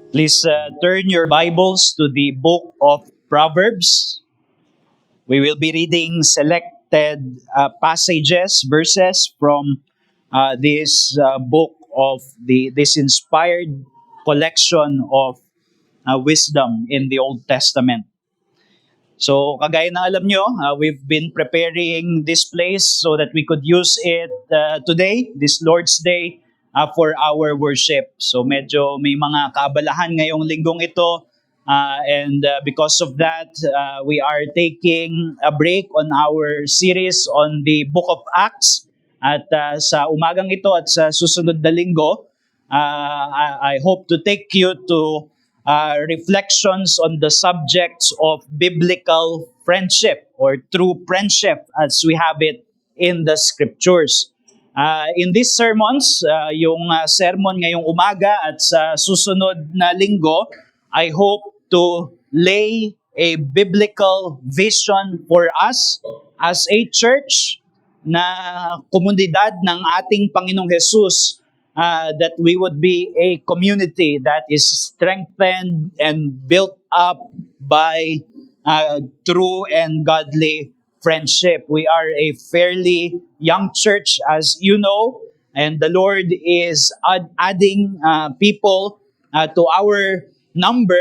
Please turn your Bibles to the book of Proverbs. We will be reading selected passages, verses from this book of this inspired collection of wisdom in the Old Testament. So, kagaya na alam nyo, we've been preparing this place so that we could use it today, this Lord's Day, for our worship. So, medyo may mga kaabalahan ngayong linggong ito. And because of that, we are taking a break on our series on the Book of Acts. At sa umagang ito at sa susunod na linggo, I hope to take you to reflections on the subjects of biblical friendship or true friendship as we have it in the scriptures. In these sermons, yung sermon ngayong umaga at sa susunod na linggo, I hope to lay a biblical vision for us as a church na komunidad ng ating Panginoong Jesus, that we would be a community that is strengthened and built up by true and godly friendship. We are a fairly young church, as you know, and the Lord is adding people to our number.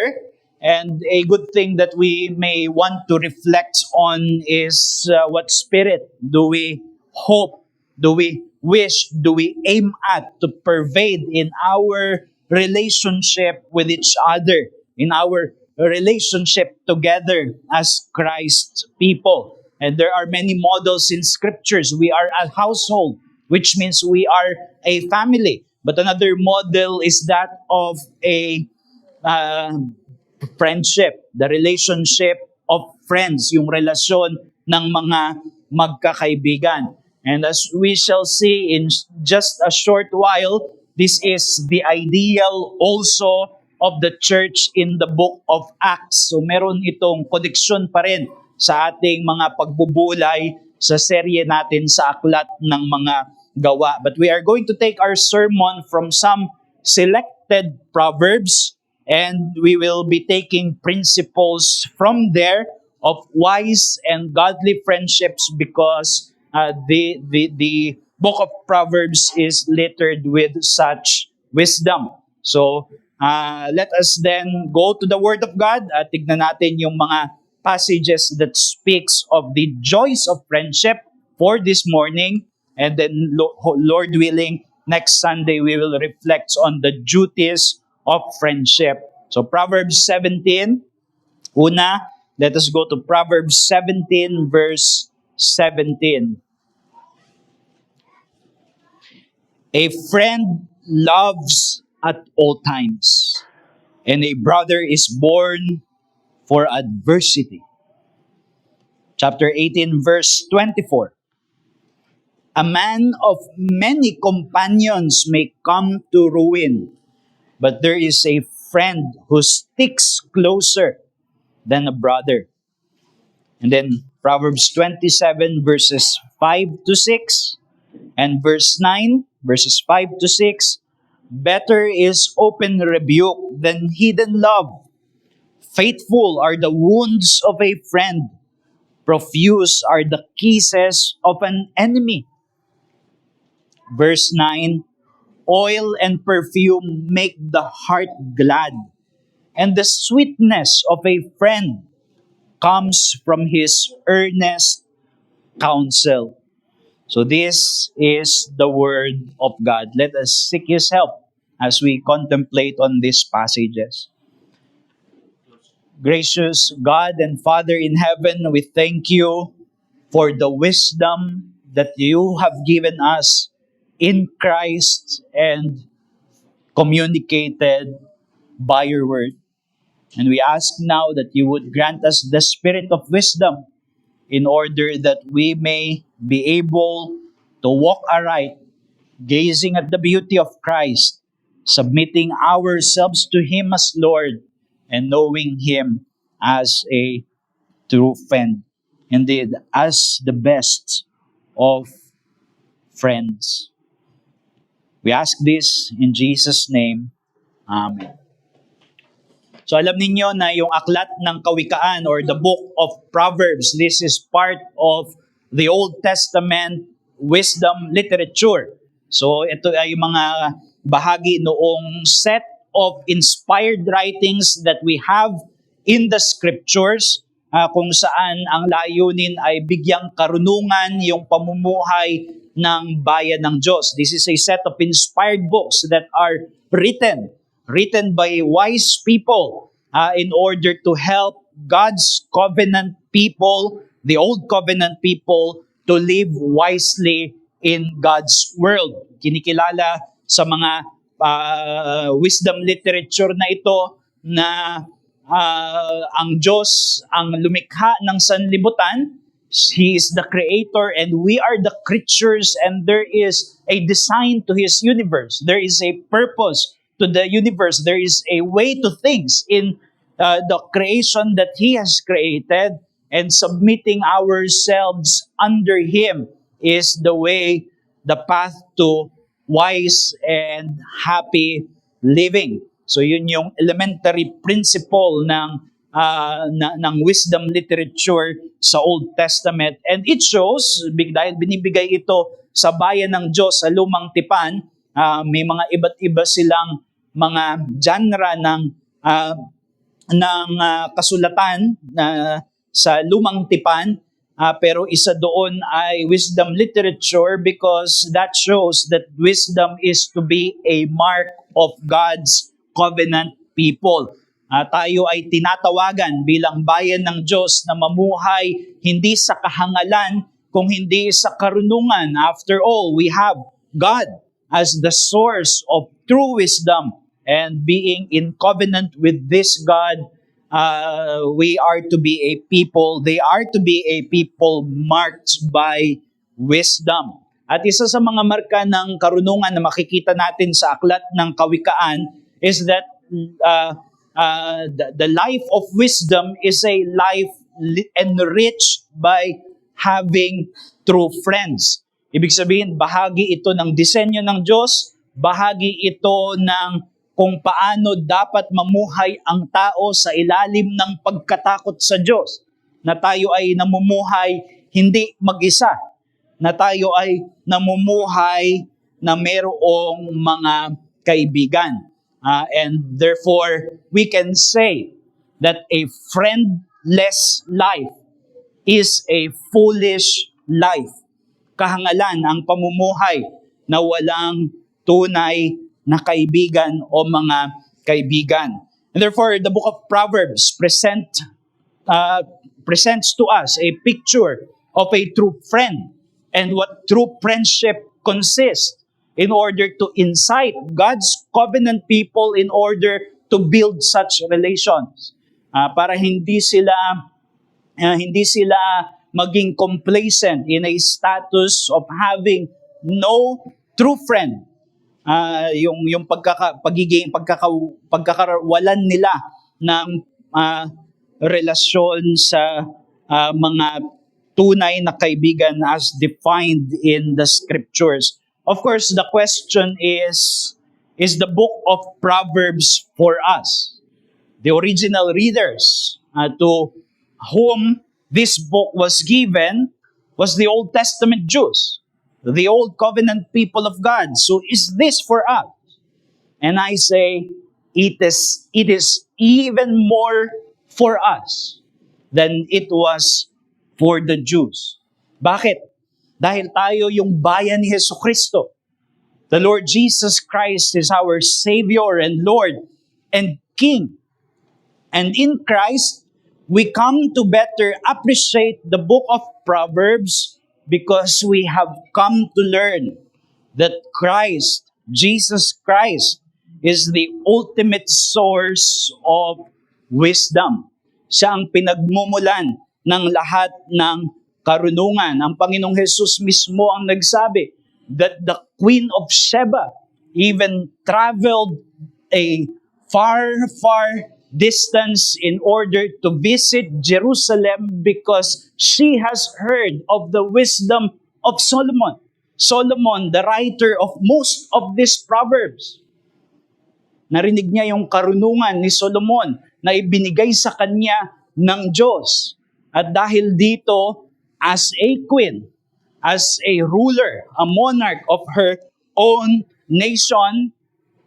And a good thing that we may want to reflect on is what spirit do we hope, do we wish, do we aim at to pervade in our relationship with each other, in our relationship together as Christ's people. And there are many models in scriptures. We are a household, which means we are a family. But another model is that of a friendship, the relationship of friends, yung relasyon ng mga magkakaibigan. And as we shall see in just a short while, this is the ideal also of the church in the book of Acts. So meron itong koneksyon pa rin sa ating mga pagbubulay sa serye natin sa aklat ng mga gawa. But we are going to take our sermon from some selected proverbs, and we will be taking principles from there of wise and godly friendships, because the book of Proverbs is littered with such wisdom. So let us then go to the Word of God at tignan natin yung mga passages that speaks of the joys of friendship for this morning, and then Lord willing, next Sunday we will reflect on the duties of friendship. So Proverbs 17, una, let us go to Proverbs 17 verse 17. A friend loves at all times, and a brother is born for adversity. Chapter 18 verse 24. A man of many companions may come to ruin, but there is a friend who sticks closer than a brother. And then Proverbs 27 verses 5 to 6 and verse 9 verses 5 to 6. Better is open rebuke than hidden love. Faithful are the wounds of a friend. Profuse are the kisses of an enemy. Verse 9. Oil and perfume make the heart glad, and the sweetness of a friend comes from his earnest counsel. So this is the word of God. Let us seek His help as we contemplate on these passages. Gracious God and Father in heaven, we thank you for the wisdom that you have given us in Christ and communicated by your word. And we ask now that you would grant us the spirit of wisdom in order that we may be able to walk aright, gazing at the beauty of Christ, submitting ourselves to Him as Lord, and knowing Him as a true friend. Indeed, as the best of friends. We ask this in Jesus' name. Amen. So alam ninyo na yung aklat ng Kawikaan or the book of Proverbs, this is part of the Old Testament wisdom literature. So ito ay mga bahagi noong set of inspired writings that we have in the scriptures, kung saan ang layunin ay bigyang karunungan yung pamumuhay ng bayan ng Diyos. This is a set of inspired books that are written by wise people in order to help God's covenant people, the old covenant people, to live wisely in God's world. Kinikilala sa mga wisdom literature na ito na ang Diyos ang lumikha ng sanlibutan. He is the creator and we are the creatures, and there is a design to His universe. There is a purpose to the universe. There is a way to things in the creation that He has created, and submitting ourselves under Him is the way, the path to wise and happy living. So yun yung elementary principle ng wisdom literature sa Old Testament. And it shows, dahil binibigay ito sa bayan ng Diyos sa Lumang Tipan, may mga iba't iba silang mga genre ng kasulatan sa Lumang Tipan, pero isa doon ay wisdom literature, because that shows that wisdom is to be a mark of God's covenant people. Tayo ay tinatawagan bilang bayan ng Diyos na mamuhay hindi sa kahangalan, kung hindi sa karunungan. After all, we have God as the source of true wisdom, and being in covenant with this God, we are to be a people, they are to be a people marked by wisdom. At isa sa mga marka ng karunungan na makikita natin sa aklat ng Kawikaan is that the life of wisdom is a life enriched by having true friends. Ibig sabihin, bahagi ito ng disenyo ng Diyos, bahagi ito ng kung paano dapat mamuhay ang tao sa ilalim ng pagkatakot sa Diyos. Na tayo ay namumuhay hindi mag-isa. Na tayo ay namumuhay na mayroong mga kaibigan. And therefore, we can say that a friendless life is a foolish life. Kahangalan ang pamumuhay na walang tunay na kaibigan o mga kaibigan. And therefore, the book of Proverbs presents to us a picture of a true friend and what true friendship consists, in order to incite God's covenant people in order to build such relations. Para hindi sila maging complacent in a status of having no true friend. Yung pagkakawalan nila ng relasyon sa mga tunay na kaibigan as defined in the scriptures. Of course, the question is the book of Proverbs for us? The original readers to whom this book was given was the Old Testament Jews, the Old Covenant people of God. So is this for us? And I say, it is even more for us than it was for the Jews. Bakit? Dahil tayo yung bayan ni Jesucristo. The Lord Jesus Christ is our Savior and Lord and King. And in Christ, we come to better appreciate the book of Proverbs because we have come to learn that Christ, Jesus Christ, is the ultimate source of wisdom. Siya ang pinagmumulan ng lahat ng karunungan. Ang Panginoong Jesus mismo ang nagsabi that the Queen of Sheba even traveled a far distance in order to visit Jerusalem because she has heard of the wisdom of Solomon. Solomon, the writer of most of these proverbs. Narinig niya yung karunungan ni Solomon na ibinigay sa kanya ng Diyos. At dahil dito, as a queen, as a ruler, a monarch of her own nation,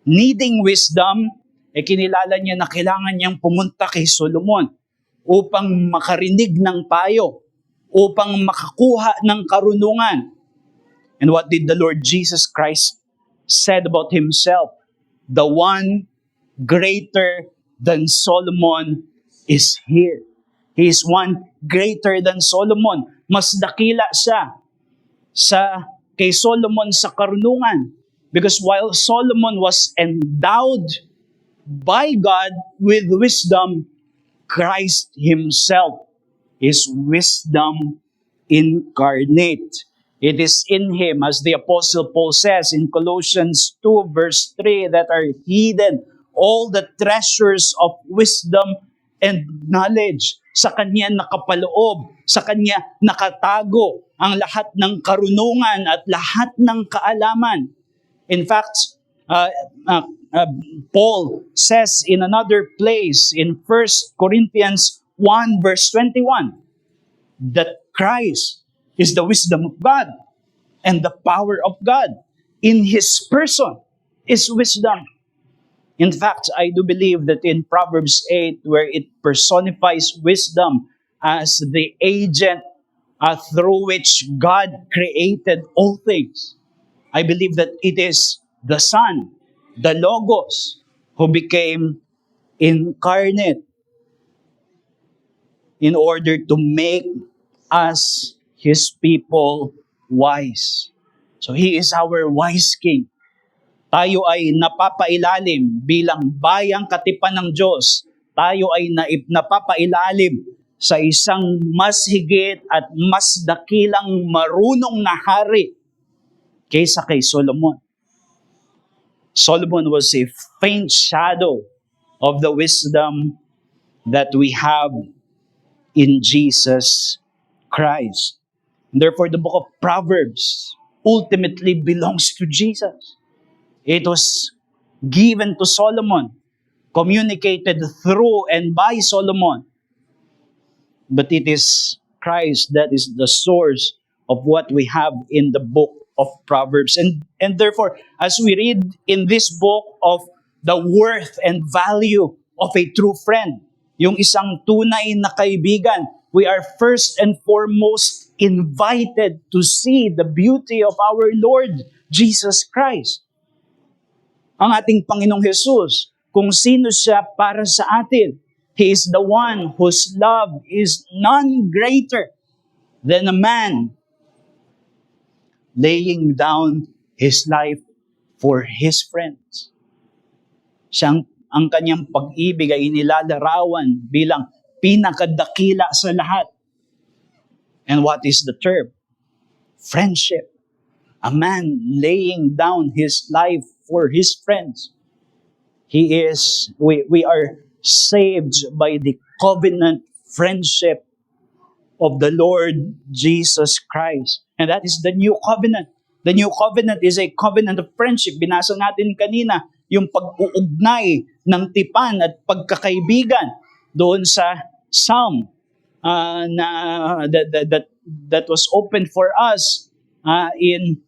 needing wisdom, kinilala niya na kailangan niyang pumunta kay Solomon upang makarinig ng payo, upang makakuha ng karunungan. And what did the Lord Jesus Christ said about Himself? The one greater than Solomon is here. He is one greater than Solomon. Mas dakila siya kay Solomon sa karunungan. Because while Solomon was endowed by God with wisdom, Christ Himself is wisdom incarnate. It is in Him, as the Apostle Paul says in Colossians 2 verse 3, that are hidden all the treasures of wisdom and knowledge. Sa Kanya nakapaloob, sa Kanya nakatago ang lahat ng karunungan at lahat ng kaalaman. In fact, Paul says in another place in 1 Corinthians 1 verse 21 that Christ is the wisdom of God and the power of God. In His person is wisdom. In fact, I do believe that in Proverbs 8, where it personifies wisdom as the agent through which God created all things, I believe that it is the Son, the Logos, who became incarnate in order to make us His people wise. So He is our wise King. Tayo ay napapailalim bilang bayang katipan ng Diyos. Tayo ay napapailalim sa isang mas higit at mas dakilang marunong na hari kaysa kay Solomon. Solomon was a faint shadow of the wisdom that we have in Jesus Christ. Therefore, the book of Proverbs ultimately belongs to Jesus. It was given to Solomon, communicated through and by Solomon. But it is Christ that is the source of what we have in the book of Proverbs. And therefore, as we read in this book of the worth and value of a true friend, yung isang tunay na kaibigan, we are first and foremost invited to see the beauty of our Lord Jesus Christ. Ang ating Panginoong Jesus, kung sino siya para sa atin. He is the one whose love is none greater than a man laying down his life for his friends. Ang kanyang pag-ibig ay inilalarawan bilang pinakadakila sa lahat. And what is the term? Friendship. A man laying down his life for his friends. We are saved by the covenant friendship of the Lord Jesus Christ. And that is the new covenant. The new covenant is a covenant of friendship. Binasa natin kanina yung pag-uugnay ng tipan at pagkakaibigan doon sa Psalm that was opened for us in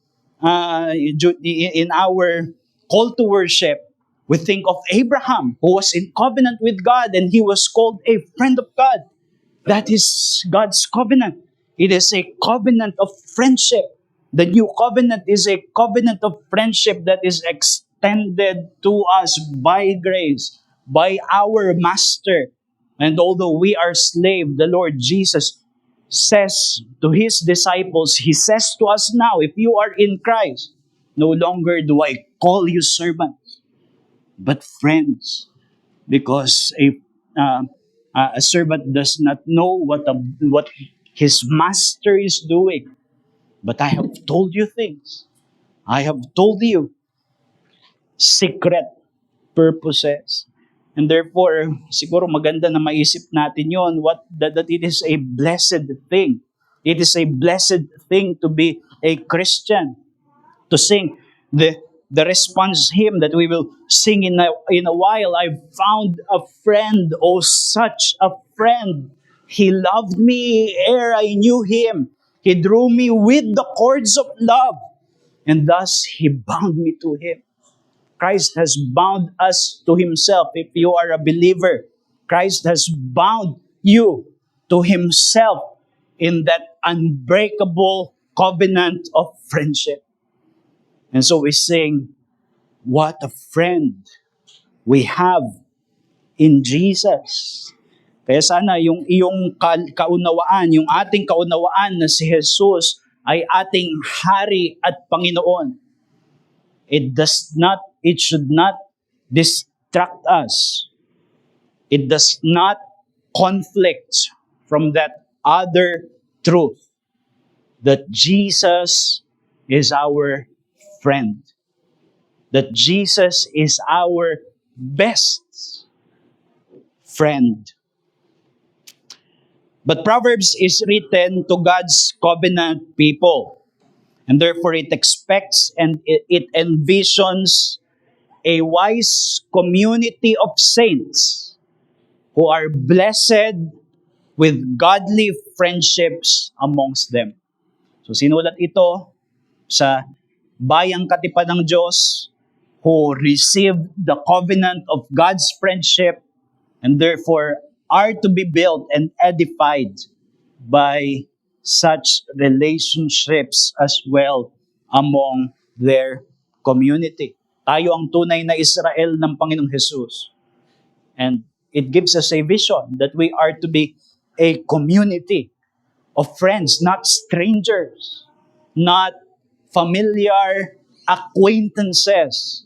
our call to worship. We think of Abraham, who was in covenant with God and he was called a friend of God. That is God's covenant. It is a covenant of friendship. The new covenant is a covenant of friendship that is extended to us by grace, by our Master. And although we are slaves, the Lord Jesus says to His disciples, He says to us now, if you are in Christ, no longer do I call you servants, but friends. Because a servant does not know what his master is doing. But I have told you things. I have told you secret purposes. And therefore, siguro maganda na maisip natin yon that it is a blessed thing. It is a blessed thing to be a Christian. To sing the response hymn that we will sing in a while. I found a friend, oh such a friend. He loved me ere I knew him. He drew me with the cords of love, and thus he bound me to him. Christ has bound us to himself. If you are a believer, Christ has bound you to himself in that unbreakable covenant of friendship. And so we sing, what a friend we have in Jesus. Kaya sana yung iyong kaunawaan, yung ating kaunawaan na si Jesus ay ating hari at Panginoon. It should not distract us. It does not conflict from that other truth that Jesus is our friend. That Jesus is our best friend. But Proverbs is written to God's covenant people. And therefore it expects and it envisions a wise community of saints who are blessed with godly friendships amongst them. So sinulat ito sa bayang katipan ng Diyos who received the covenant of God's friendship and therefore are to be built and edified by such relationships as well among their community. Tayo ang tunay na Israel ng Panginoong Jesus. And it gives us a vision that we are to be a community of friends, not strangers, not familiar acquaintances,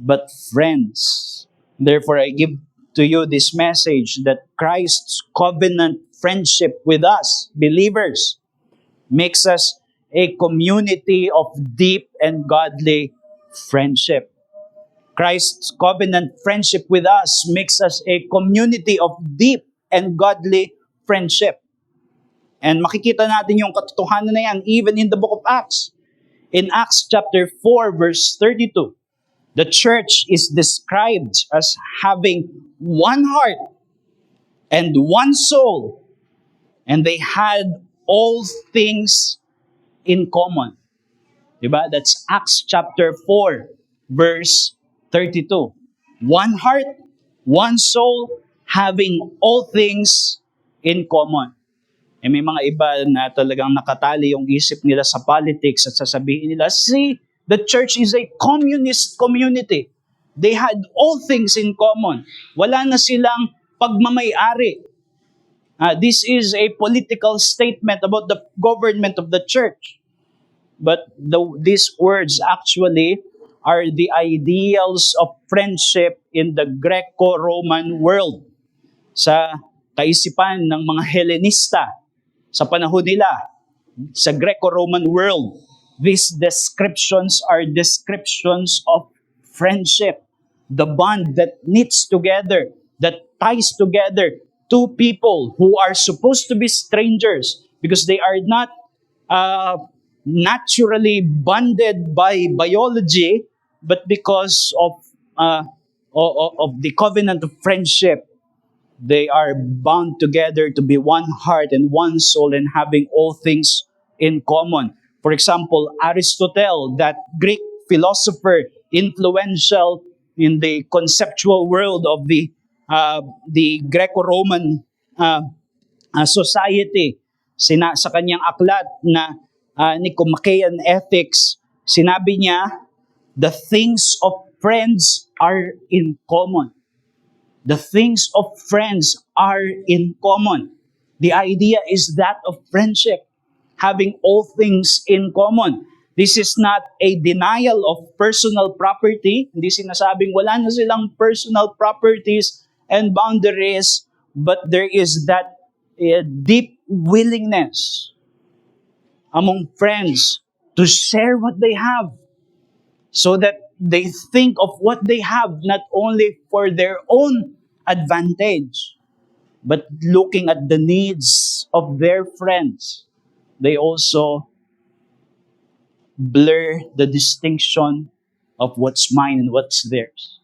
but friends. Therefore, I give to you this message that Christ's covenant friendship with us, believers, makes us a community of deep and godly friendship. Christ's covenant friendship with us makes us a community of deep and godly friendship. And makikita natin yung katotohanan na yan even in the book of Acts. In Acts chapter 4 verse 32, the church is described as having one heart and one soul, and they had all things in common. Diba? That's Acts chapter 4 verse 32. One heart, one soul, having all things in common. Eh may mga iba na talagang nakatali yung isip nila sa politics at sasabihin nila, see, the church is a communist community. They had all things in common. Wala na silang pagmamay-ari. This is a political statement about the government of the church. But these words actually are the ideals of friendship in the Greco-Roman world. Sa kaisipan ng mga Hellenista, sa panahon nila, sa Greco-Roman world, these descriptions are descriptions of friendship. The bond that knits together, that ties together two people who are supposed to be strangers because they are not naturally bonded by biology, but because of the covenant of friendship, they are bound together to be one heart and one soul and having all things in common. For example, Aristotle, that Greek philosopher, influential in the conceptual world of the Greco-Roman society, sa kanyang aklat na Nicomachean Ethics, sinabi niya, the things of friends are in common. The things of friends are in common. The idea is that of friendship, having all things in common. This is not a denial of personal property. Hindi sinasabing wala na silang personal properties and boundaries, but there is that deep willingness among friends to share what they have so that they think of what they have not only for their own advantage, but looking at the needs of their friends. They also blur the distinction of what's mine and what's theirs.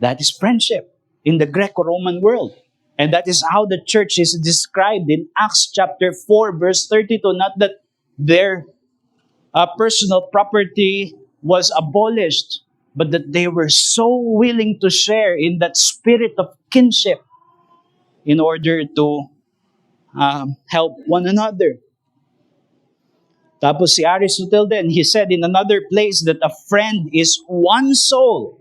That is friendship in the Greco-Roman world. And that is how the church is described in Acts chapter 4, verse 32. Not that their personal property was abolished, but that they were so willing to share in that spirit of kinship in order to help one another. Tapos si Aristotle then, he said in another place that a friend is one soul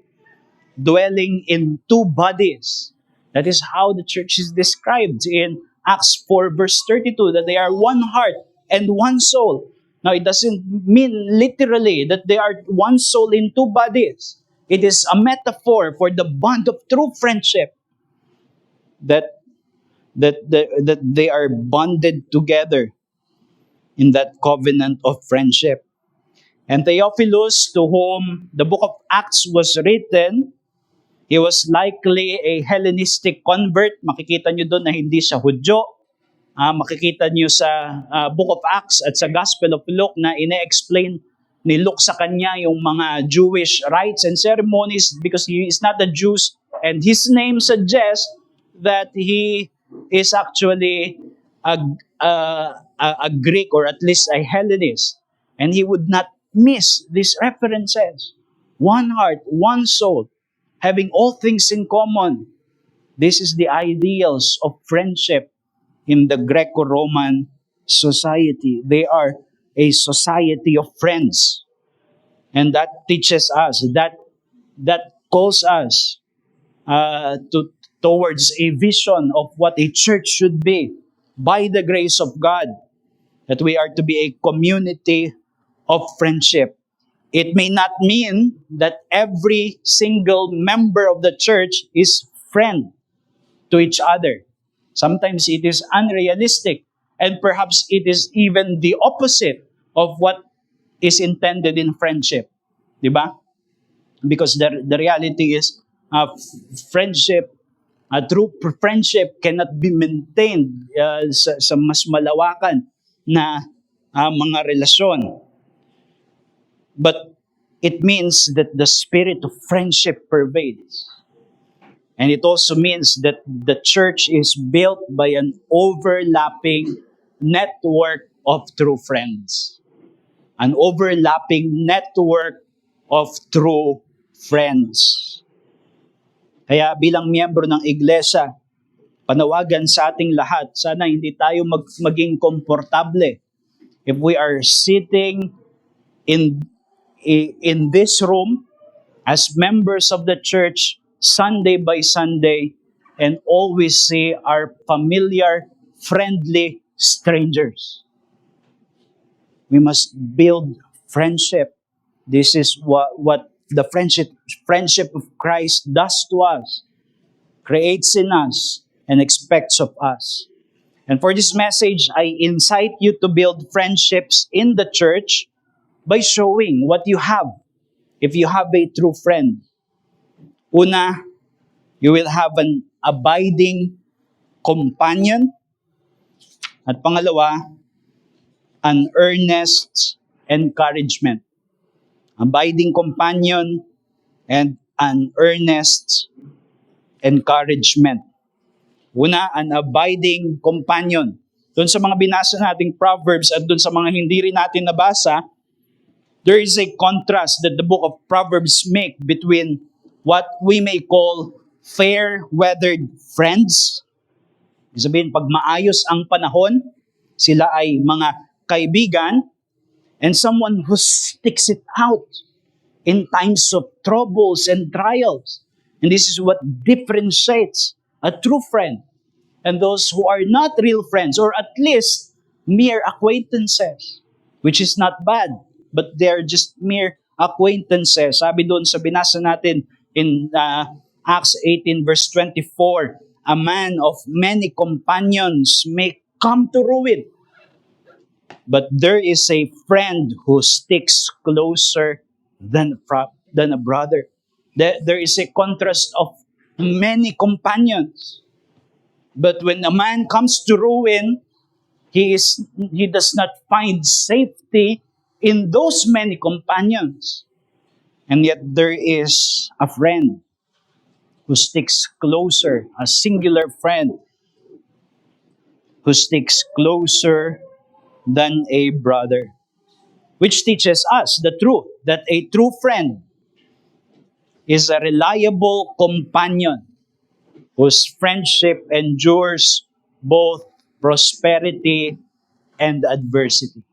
dwelling in two bodies. That is how the church is described in Acts 4 verse 32, that they are one heart and one soul. Now, it doesn't mean literally that they are one soul in two bodies. It is a metaphor for the bond of true friendship that that they are bonded together in that covenant of friendship. And Theophilus, to whom the book of Acts was written, he was likely a Hellenistic convert. Makikita nyo doon na hindi siya Hudyo. Makikita nyo sa book of Acts at sa Gospel of Luke na ine-explain ni Luke sa kanya yung mga Jewish rites and ceremonies because he is not a Jew, and his name suggests that he is actually a Greek or at least a Hellenist. And he would not miss these references. One heart, one soul, having all things in common. This is the ideals of friendship in the Greco-Roman society. They are a society of friends. And that teaches us, that calls us towards a vision of what a church should be by the grace of God, that we are to be a community of friendship. It may not mean that every single member of the church is friend to each other. Sometimes it is unrealistic, and perhaps it is even the opposite of what is intended in friendship. Diba? Because the reality is, friendship, true friendship cannot be maintained sa mas malawakan na mga relasyon. But it means that the spirit of friendship pervades. And it also means that the church is built by an overlapping network of true friends. An overlapping network of true friends. Kaya bilang miyembro ng iglesia, panawagan sa ating lahat, sana hindi tayo maging komportable if we are sitting in this room as members of the church Sunday by Sunday and always see our familiar, friendly strangers. We must build friendship. This is what the friendship of Christ does to us, creates in us, and expects of us. And for this message, I incite you to build friendships in the church by showing what you have. If you have a true friend, una, you will have an abiding companion. At pangalawa, an earnest encouragement. Abiding companion and an earnest encouragement. Una, an abiding companion. Doon sa mga binasa nating Proverbs at doon sa mga hindi rin natin nabasa, there is a contrast that the book of Proverbs make between what we may call fair-weathered friends. Ibig sabihin, pag maayos ang panahon, sila ay mga kaibigan, and someone who sticks it out in times of troubles and trials. And this is what differentiates a true friend and those who are not real friends, or at least mere acquaintances, which is not bad, but they're just mere acquaintances. Sabi doon sa binasa natin in Acts 18 verse 24, a man of many companions may come to ruin, but there is a friend who sticks closer than a brother. There is a contrast of many companions. But when a man comes to ruin, he does not find safety in those many companions. And yet there is a friend who sticks closer, a singular friend who sticks closer than a brother, which teaches us the truth that a true friend is a reliable companion whose friendship endures both prosperity and adversity.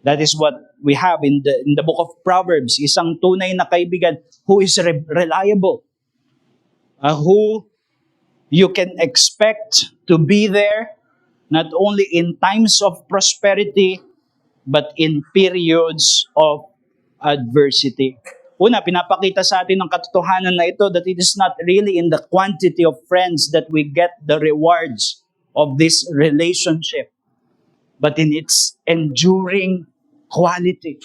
That is what we have in the book of Proverbs, isang tunay na kaibigan who is reliable, who you can expect to be there not only in times of prosperity but in periods of adversity. Una, pinapakita sa atin ng katotohanan na ito that it is not really in the quantity of friends that we get the rewards of this relationship, but in its enduring quality.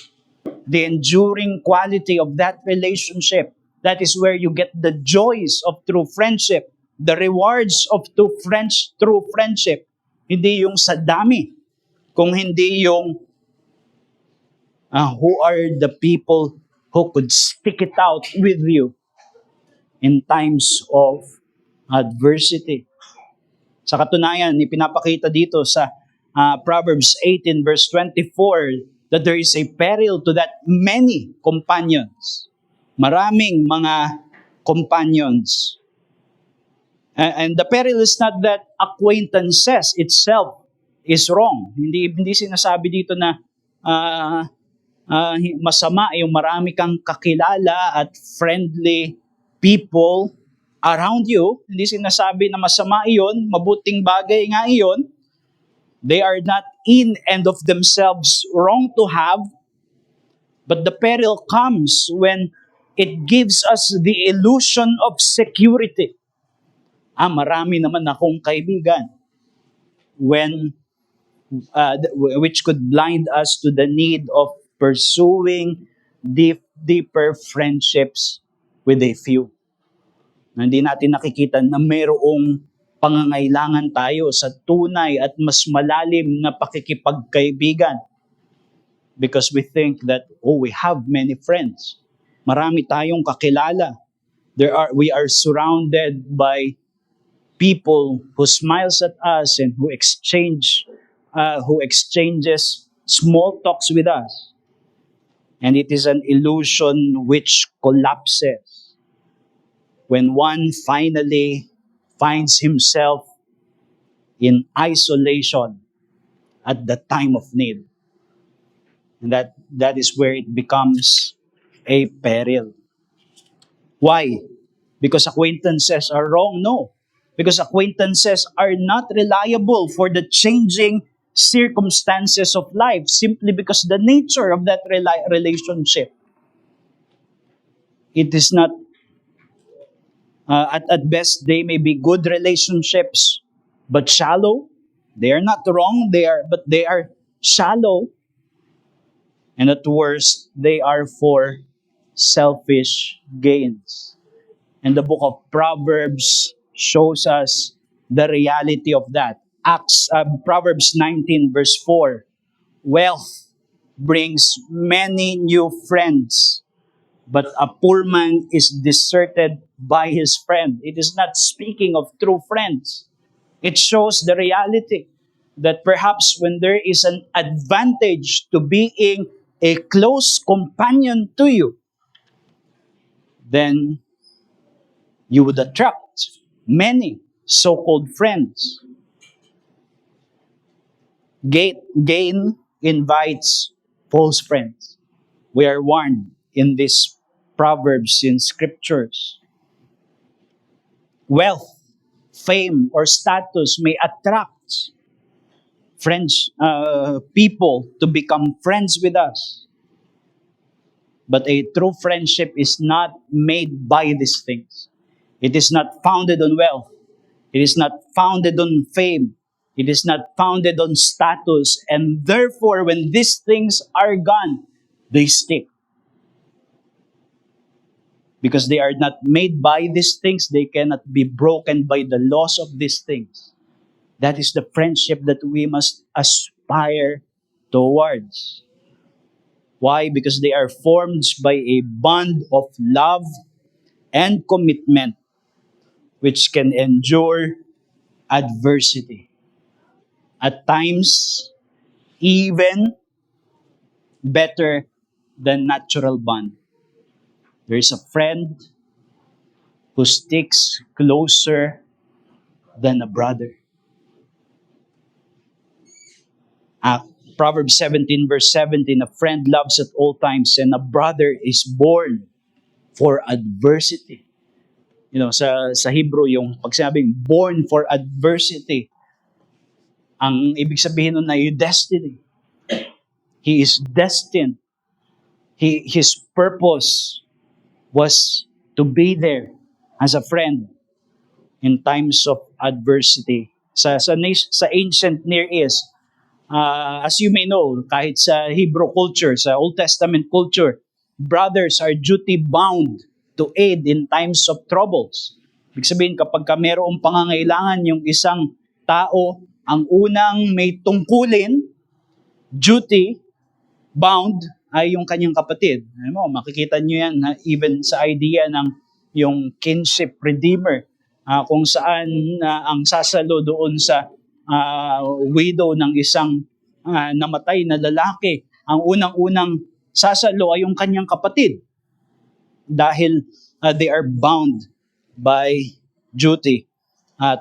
The enduring quality of that relationship. That is where you get the joys of true friendship, the rewards of true friendship. Hindi yung sa dami, kung hindi yung who are the people who could stick it out with you in times of adversity. Sa katunayan, ipinapakita dito sa Proverbs 18 verse 24 that there is a peril to that many companions. Maraming mga companions. And the peril is not that acquaintances itself is wrong. Hindi sinasabi dito na masama yung marami kang kakilala at friendly people around you. Hindi sinasabi na masama iyon, mabuting bagay nga iyon. They are not in and of themselves wrong to have, but the peril comes when it gives us the illusion of security. Marami naman akong kaibigan. Which could blind us to the need of pursuing deeper friendships with a few. Hindi natin nakikita na mayroong pangangailangan tayo sa tunay at mas malalim na pakikipagkaibigan. Because we think that, we have many friends. Marami tayong kakilala. We are surrounded by people who smiles at us and who exchanges small talks with us. And it is an illusion which collapses when one finally finds himself in isolation at the time of need. And that is where it becomes a peril. Why? Because acquaintances are wrong? No. Because acquaintances are not reliable for the changing circumstances of life simply because the nature of that relationship. It is not, at best, they may be good relationships, but shallow. They are not wrong, but they are shallow. And at worst, they are for selfish gains. And the book of Proverbs shows us the reality of that. Proverbs 19 verse 4. Wealth brings many new friends, but a poor man is deserted by his friend. It is not speaking of true friends. It shows the reality that perhaps when there is an advantage to being a close companion to you, then you would attract many so-called friends. Gain invites false friends. We are warned in these proverbs in scriptures. Wealth, fame, or status may attract people to become friends with us. But a true friendship is not made by these things. It is not founded on wealth. It is not founded on fame. It is not founded on status. And therefore, when these things are gone, they stick. Because they are not made by these things, they cannot be broken by the laws of these things. That is the friendship that we must aspire towards. Why? Because they are formed by a bond of love and commitment which can endure adversity. At times, even better than natural bond. There is a friend who sticks closer than a brother. Uh, Proverbs 17 verse 17, a friend loves at all times and a brother is born for adversity. Sa Hebrew, yung pag sinabing born for adversity, ang ibig sabihin nun ay destiny. He is destined. His purpose was to be there as a friend in times of adversity. Sa ancient Near East, as you may know, kahit sa Hebrew culture, sa Old Testament culture, brothers are duty bound to aid in times of troubles. Ibig sabihin, kapag ka mayroong pangangailangan yung isang tao, ang unang may tungkulin, duty bound, ay yung kanyang kapatid. Alam mo, makikita nyo yan even sa idea ng yung kinship redeemer, kung saan ang sasalo doon sa widow ng isang namatay na lalaki, ang unang-unang sasalo ay yung kanyang kapatid dahil they are bound by duty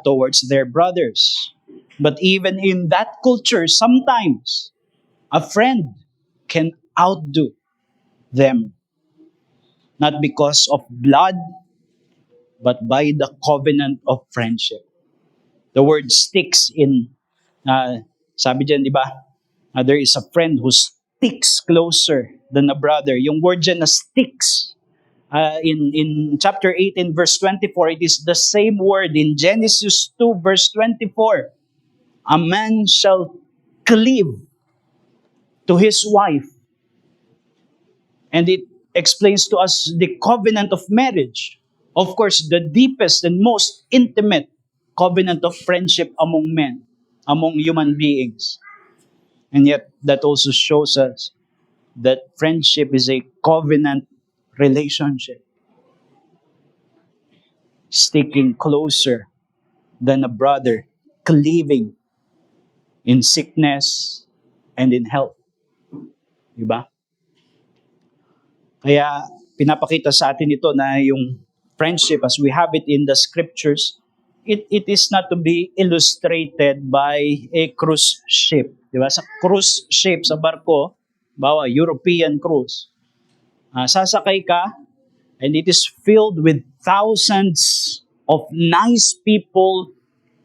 towards their brothers. But even in that culture, sometimes a friend can outdo them, not because of blood, but by the covenant of friendship. The word sticks in, sabi dyan, di ba? There is a friend who sticks closer than a brother. Yung word dyan na sticks, in chapter 18 verse 24, it is the same word in Genesis 2 verse 24. A man shall cleave to his wife. And it explains to us the covenant of marriage. Of course, the deepest and most intimate covenant of friendship among men, among human beings. And yet, that also shows us that friendship is a covenant relationship. Sticking closer than a brother, cleaving in sickness and in health. Diba? Kaya pinapakita sa atin ito na yung friendship as we have it in the scriptures, it is not to be illustrated by a cruise ship. Diba? Sa cruise ship, sa barko, bawa European cruise, sasakay ka and it is filled with thousands of nice people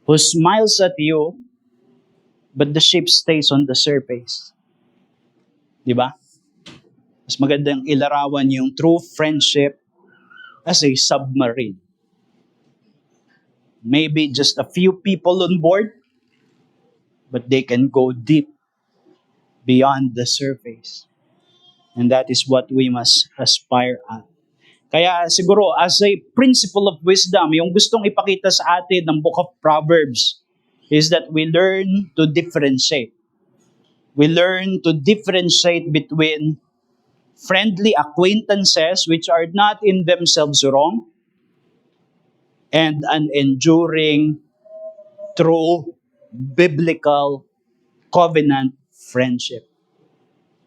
who smiles at you, but the ship stays on the surface. Diba? Mas magandang ilarawan yung true friendship as a submarine. Maybe just a few people on board, but they can go deep beyond the surface. And that is what we must aspire at. Kaya siguro as a principle of wisdom, yung gustong ipakita sa atin ng Book of Proverbs is that we learn to differentiate. We learn to differentiate between friendly acquaintances which are not in themselves wrong and an enduring, true, biblical covenant friendship.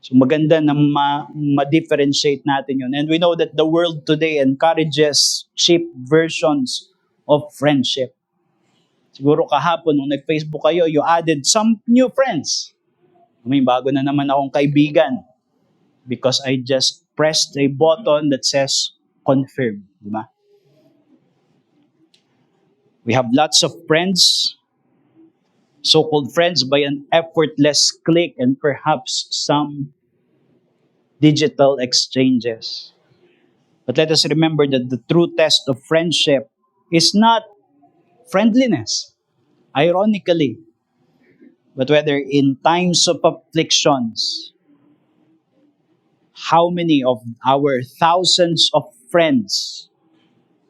So maganda na ma-differentiate natin yun. And we know that the world today encourages cheap versions of friendship. Siguro kahapon, nung nag-Facebook kayo, you added some new friends. May bago na naman akong kaibigan because I just pressed a button that says confirm. Diba? We have lots of friends, so-called friends by an effortless click and perhaps some digital exchanges. But let us remember that the true test of friendship is not friendliness, ironically, but whether in times of afflictions, how many of our thousands of friends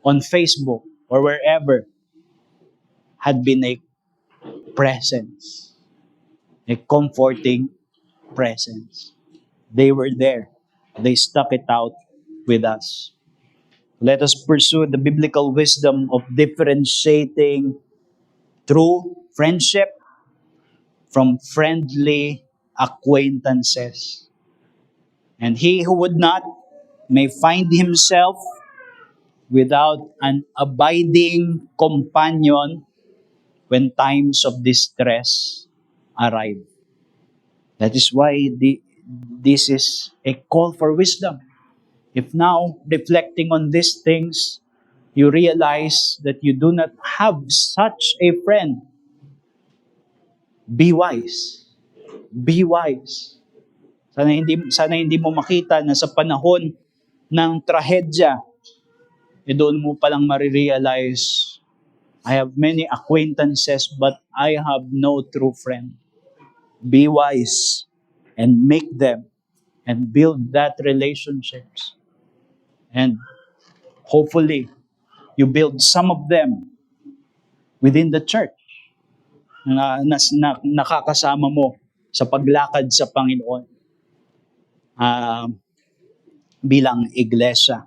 on Facebook or wherever had been a presence, a comforting presence. They were there. They stuck it out with us. Let us pursue the biblical wisdom of differentiating true friendship from friendly acquaintances. And he who would not may find himself without an abiding companion when times of distress arrive. That is why this is a call for wisdom. If now, reflecting on these things, you realize that you do not have such a friend, be wise. Be wise. Sana hindi mo makita na sa panahon ng trahedya, doon mo palang marirealize, I have many acquaintances but I have no true friend. Be wise and make them and build that relationships. And hopefully, you build some of them within the church na nakakasama mo sa paglakad sa Panginoon ah, bilang iglesia.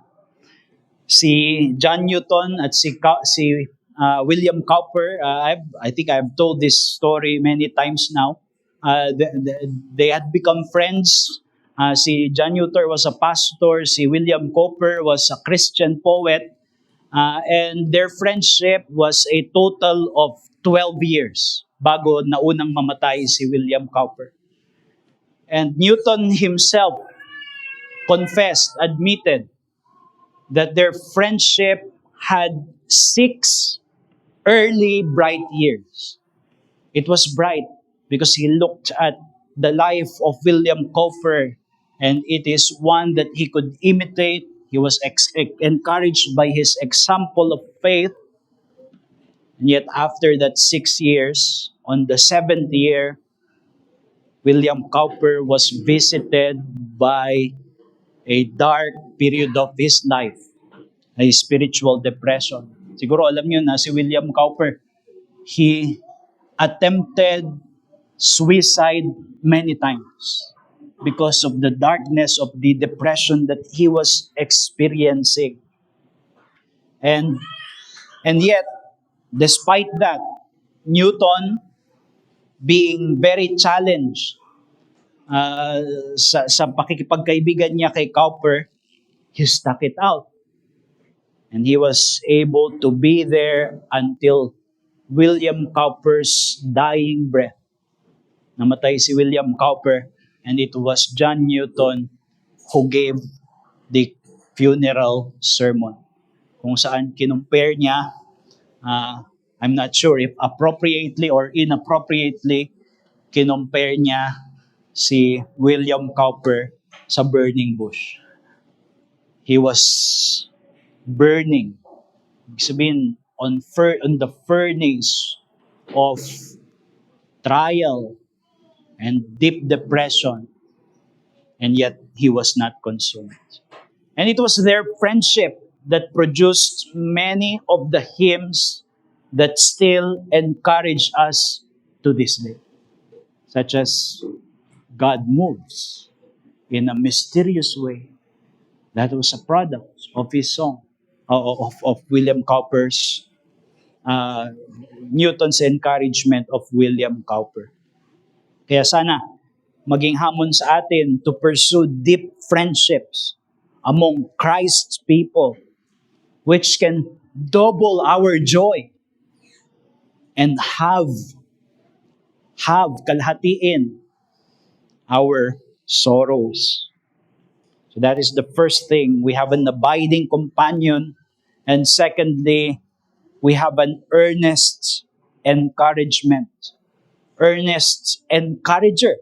Si John Newton at si William Cowper, I think I've told this story many times now. They had become friends. Si John Newton was a pastor, si William Cowper was a Christian poet, and their friendship was a total of 12 years bago naunang mamatay si William Cowper. And Newton himself admitted that their friendship had 6 early bright years. It was bright because he looked at the life of William Cowper, and it is one that he could imitate. He was encouraged by his example of faith. And yet after that 6 years, on the 7th year, William Cowper was visited by a dark period of his life, a spiritual depression. Siguro alam niyo na si William Cowper, he attempted suicide many times because of the darkness of the depression that he was experiencing. And yet, despite that, Newton, being very challenged uh, sa pakikipagkaibigan niya kay Cowper, he stuck it out. And he was able to be there until William Cowper's dying breath. Namatay si William Cowper, and it was John Newton who gave the funeral sermon. Kung saan kinumpare niya, I'm not sure if appropriately or inappropriately, kinumpare niya si William Cowper sa burning bush. He was burning. Ibig sabihin, on the furnace of trial and deep depression, and yet he was not consumed. And it was their friendship that produced many of the hymns that still encourage us to this day, such as God Moves in a Mysterious Way. That was a product of his song, of William Cowper's, Newton's encouragement of William Cowper. Kaya sana, maging hamon sa atin to pursue deep friendships among Christ's people, which can double our joy and have kalhatiin our sorrows. So that is the first thing. We have an abiding companion. And secondly, we have an earnest encouragement. Earnest encourager.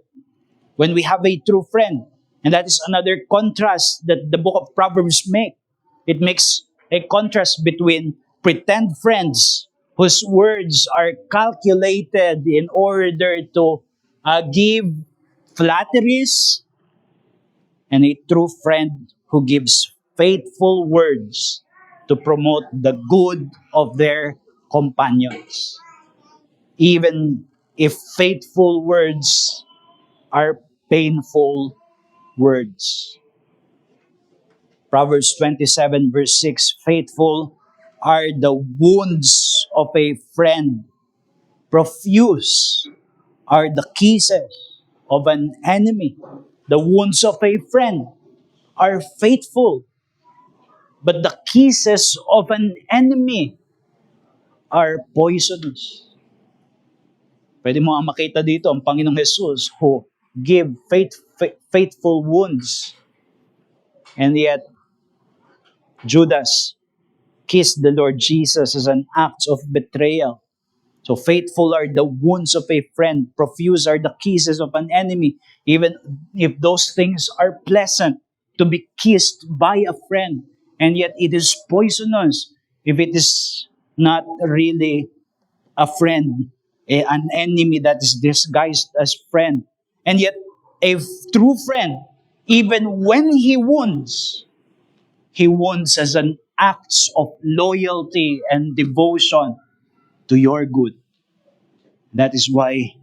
When we have a true friend. And that is another contrast that the book of Proverbs make. It makes a contrast between pretend friends whose words are calculated in order to give flatteries, and a true friend who gives faithful words to promote the good of their companions. Even if faithful words are painful words. Proverbs 27 verse 6, faithful are the wounds of a friend. Profuse are the kisses of an enemy. The wounds of a friend are faithful, but the kisses of an enemy are poisonous. Pwede mo ang makita dito ang Panginoong Jesus who give faithful wounds. And yet, Judas kissed the Lord Jesus as an act of betrayal. So faithful are the wounds of a friend, profuse are the kisses of an enemy, even if those things are pleasant to be kissed by a friend, and yet it is poisonous if it is not really a friend, an enemy that is disguised as friend. And yet a true friend, even when he wounds as an act of loyalty and devotion to your good. That is why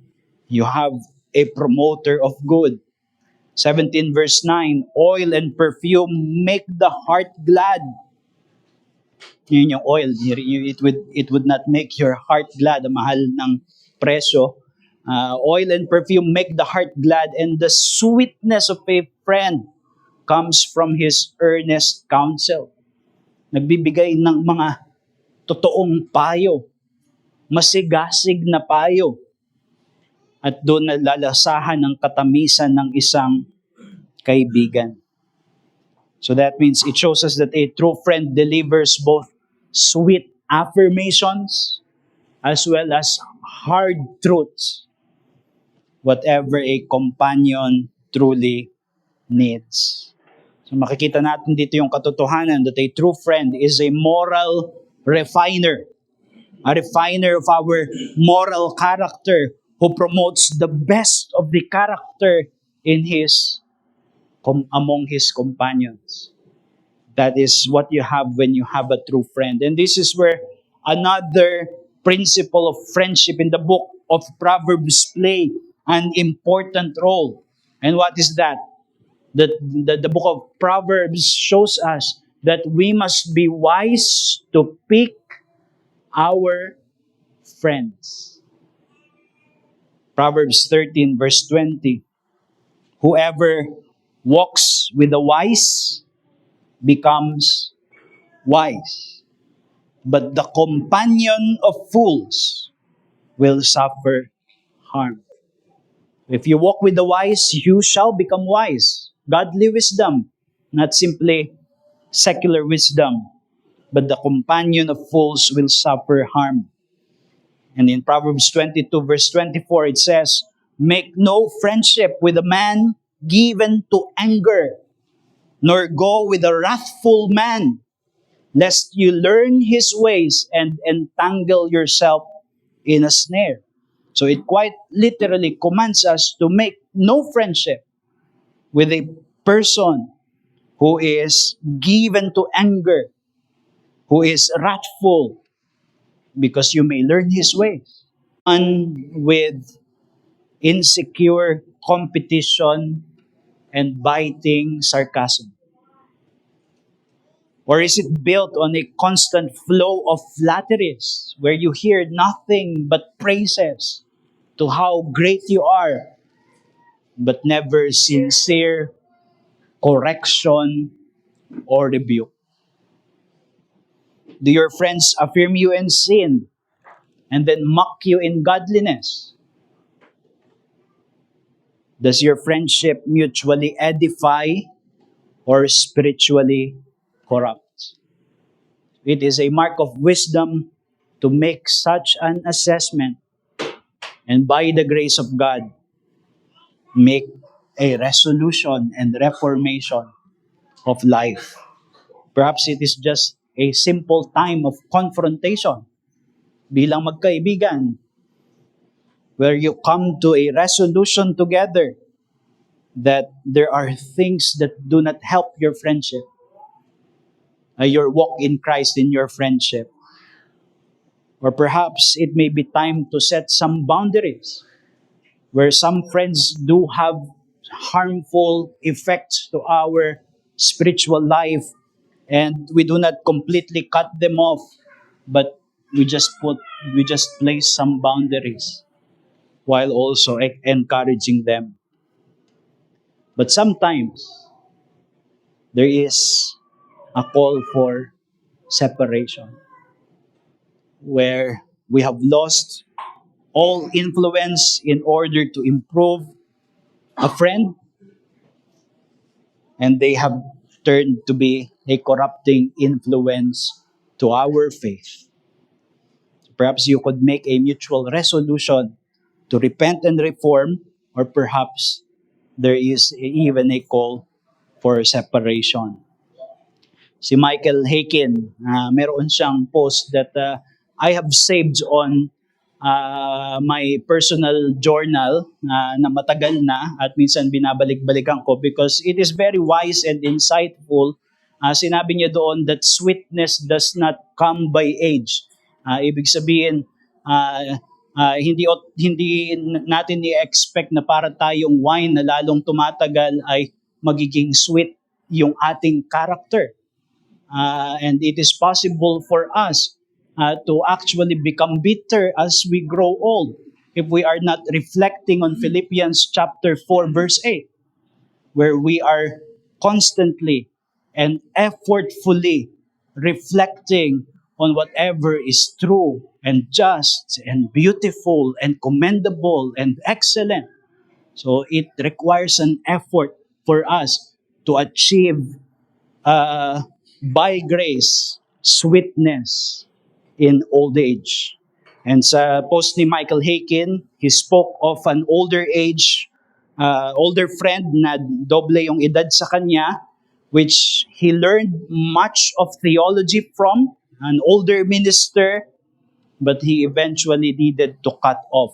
you have a promoter of good. 17 verse 9, oil and perfume make the heart glad. Yun yung oil, it would not make your heart glad, ang mahal ng presyo. Oil and perfume make the heart glad, and the sweetness of a friend comes from his earnest counsel. Nagbibigay ng mga totoong payo, masigasig na payo, at doon nalalasahan ang katamisan ng isang kaibigan. So that means it shows us that a true friend delivers both sweet affirmations as well as hard truths, whatever a companion truly needs. So makikita natin dito yung katotohanan that a true friend is a moral refiner, a refiner of our moral character, who promotes the best of the character in among his companions. That is what you have when you have a true friend. And this is where another principle of friendship in the book of Proverbs play an important role. And what is that? The book of Proverbs shows us that we must be wise to pick our friends. Proverbs 13 verse 20, whoever walks with the wise becomes wise, but the companion of fools will suffer harm. If you walk with the wise, you shall become wise. Godly wisdom, not simply secular wisdom, but the companion of fools will suffer harm. And in Proverbs 22 verse 24, it says, make no friendship with a man given to anger, nor go with a wrathful man, lest you learn his ways and entangle yourself in a snare. So it quite literally commands us to make no friendship with a person who is given to anger, who is wrathful, because you may learn his ways. And with insecure competition and biting sarcasm? Or is it built on a constant flow of flatteries where you hear nothing but praises to how great you are, but never sincere correction or rebuke? Do your friends affirm you in sin and then mock you in godliness? Does your friendship mutually edify or spiritually corrupt? It is a mark of wisdom to make such an assessment, and by the grace of God, make a resolution and reformation of life. Perhaps it is just a simple time of confrontation bilang magkaibigan, where you come to a resolution together that there are things that do not help your friendship, your walk in Christ in your friendship. Or perhaps it may be time to set some boundaries, where some friends do have harmful effects to our spiritual life, and we do not completely cut them off, but we just place some boundaries while also encouraging them. But sometimes there is a call for separation where we have lost all influence in order to improve a friend, and they have turned to be a corrupting influence to our faith. Perhaps you could make a mutual resolution to repent and reform, or perhaps there is even a call for separation. Si Michael Haken, meron siyang post that I have saved on my personal journal na matagal na at minsan binabalik-balikan ko because it is very wise and insightful. Sinabi niya doon that sweetness does not come by age. Ibig sabihin, hindi natin i-expect na para tayong wine na lalong tumatagal ay magiging sweet yung ating character. And it is possible for us to actually become bitter as we grow old if we are not reflecting on Philippians chapter 4 verse 8, where we are constantly and effortfully reflecting on whatever is true and just and beautiful and commendable and excellent. So it requires an effort for us to achieve by grace sweetness in old age. And sa post ni Michael Haken, he spoke of an older friend na doble yung edad sa kanya, which he learned much of theology from, an older minister, but he eventually needed to cut off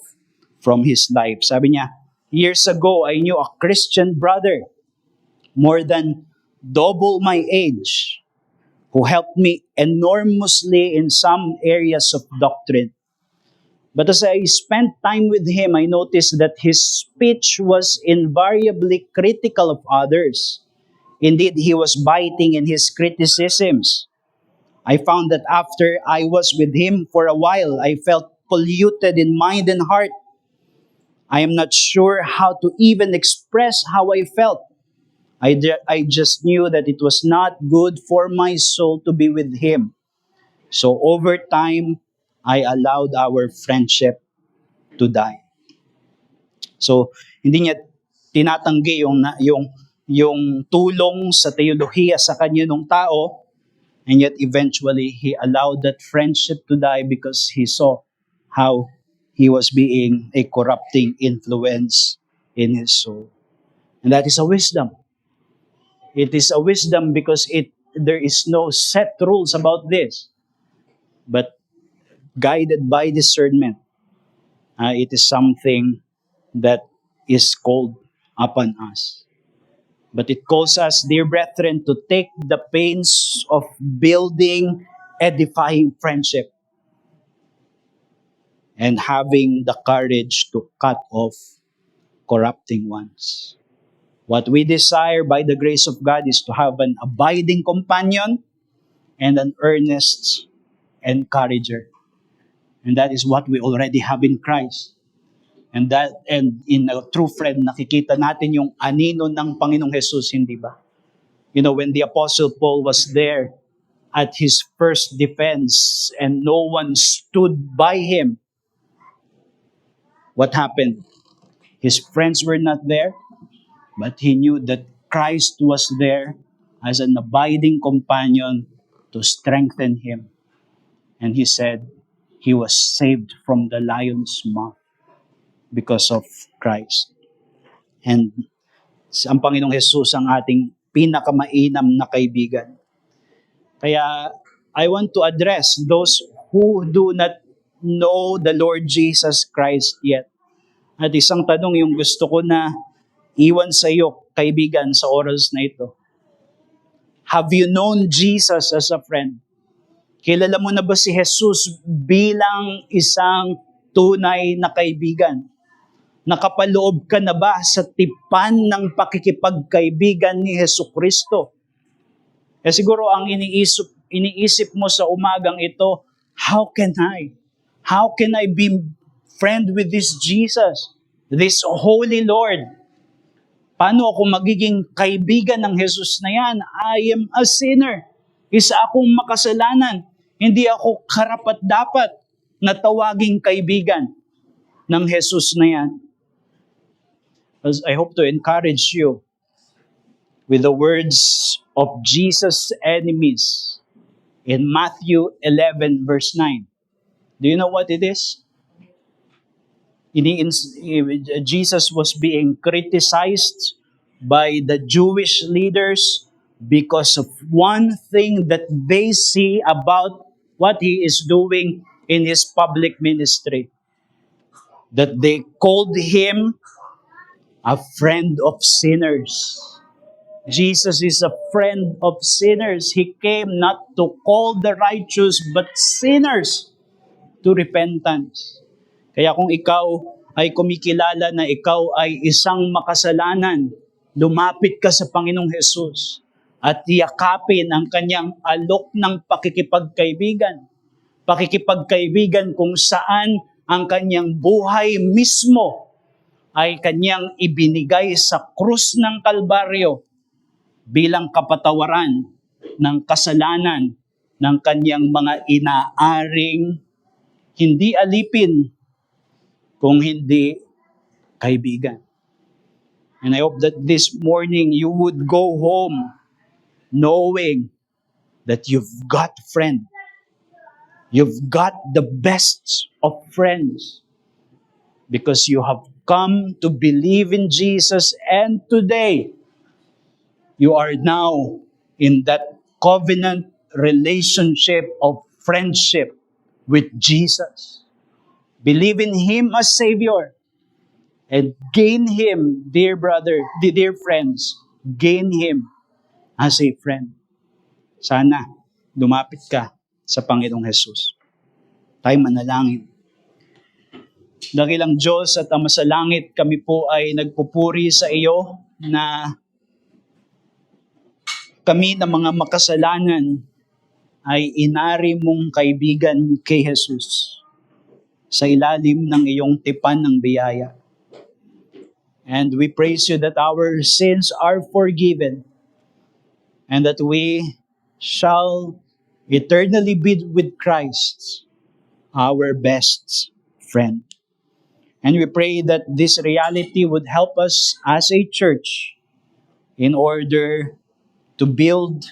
from his life. Sabi niya, years ago, I knew a Christian brother, more than double my age, who helped me enormously in some areas of doctrine. But as I spent time with him, I noticed that his speech was invariably critical of others. Indeed, he was biting in his criticisms. I found that after I was with him for a while, I felt polluted in mind and heart. I am not sure how to even express how I felt. I just knew that it was not good for my soul to be with him. So over time, I allowed our friendship to die. So hindi niya tinatanggi yung tulong sa teolohiya sa kanya nung tao, and yet eventually he allowed that friendship to die because he saw how he was being a corrupting influence in his soul. And that is a wisdom. It is a wisdom because there is no set rules about this. But guided by discernment, it is something that is called upon us. But it calls us, dear brethren, to take the pains of building edifying friendship and having the courage to cut off corrupting ones. What we desire by the grace of God is to have an abiding companion and an earnest encourager. And that is what we already have in Christ. And in a true friend, nakikita natin yung anino ng Panginoong Jesus, hindi ba? You know, when the Apostle Paul was there at his first defense and no one stood by him, what happened? His friends were not there, but he knew that Christ was there as an abiding companion to strengthen him. And he said he was saved from the lion's mouth because of Christ. And ang Panginoong Jesus ang ating pinakamainam na kaibigan. Kaya I want to address those who do not know the Lord Jesus Christ yet. At isang tanong yung gusto ko na iwan sa iyo, kaibigan, sa oras na ito. Have you known Jesus as a friend? Kilala mo na ba si Jesus bilang isang tunay na kaibigan? Nakapaloob ka na ba sa tipan ng pakikipagkaibigan ni Hesukristo? Siguro ang iniisip mo sa umagang ito, how can I? How can I be friend with this Jesus, this Holy Lord? Paano ako magiging kaibigan ng Jesus na yan? I am a sinner. Isa akong makasalanan. Hindi ako karapat-dapat na tawaging kaibigan ng Jesus na yan. As I hope to encourage you with the words of Jesus' enemies in Matthew 11 verse 9. Do you know what it is? Jesus was being criticized by the Jewish leaders because of one thing that they see about what he is doing in his public ministry. That they called him a friend of sinners. Jesus is a friend of sinners. He came not to call the righteous but sinners to repentance. Kaya kung ikaw ay kumikilala na ikaw ay isang makasalanan, lumapit ka sa Panginoong Hesus at yakapin ang kanyang alok ng pakikipagkaibigan. Pakikipagkaibigan kung saan ang kanyang buhay mismo ay kanyang ibinigay sa krus ng Kalbaryo bilang kapatawaran ng kasalanan ng kanyang mga inaaring hindi alipin kung hindi kaibigan. And I hope that this morning you would go home knowing that you've got a friend. You've got the best of friends because you have come to believe in Jesus, and today you are now in that covenant relationship of friendship with Jesus. Believe in Him as Savior and gain Him, dear brother, dear friends, gain Him as a friend. Sana lumapit ka sa Panginoong Hesus. Tayo manalangin. Dakilang Diyos at Ama sa Langit, kami po ay nagpupuri sa iyo na kami na mga makasalanan ay inari mong kaibigan kay Jesus sa ilalim ng iyong tipan ng biyaya. And we praise you that our sins are forgiven and that we shall eternally be with Christ, our best friend. And we pray that this reality would help us as a church in order to build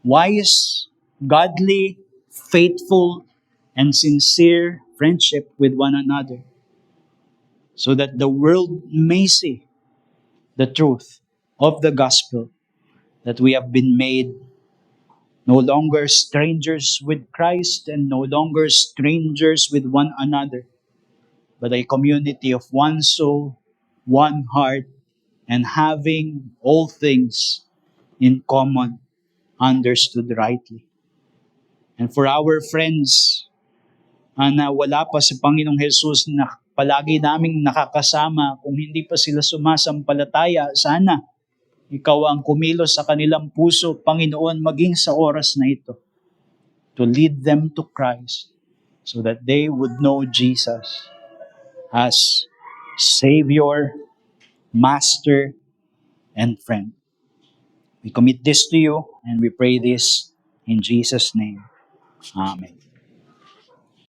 wise, godly, faithful, and sincere friendship with one another, so that the world may see the truth of the gospel, that we have been made no longer strangers with Christ and no longer strangers with one another, but a community of one soul, one heart, and having all things in common, understood rightly. And for our friends na wala pa si Panginoong Hesus na palagi naming nakakasama, kung hindi pa sila sumasampalataya, sana ikaw ang kumilos sa kanilang puso, Panginoon, maging sa oras na ito, to lead them to Christ so that they would know Jesus as Savior, Master, and friend. We commit this to you and we pray this in Jesus' name. Amen.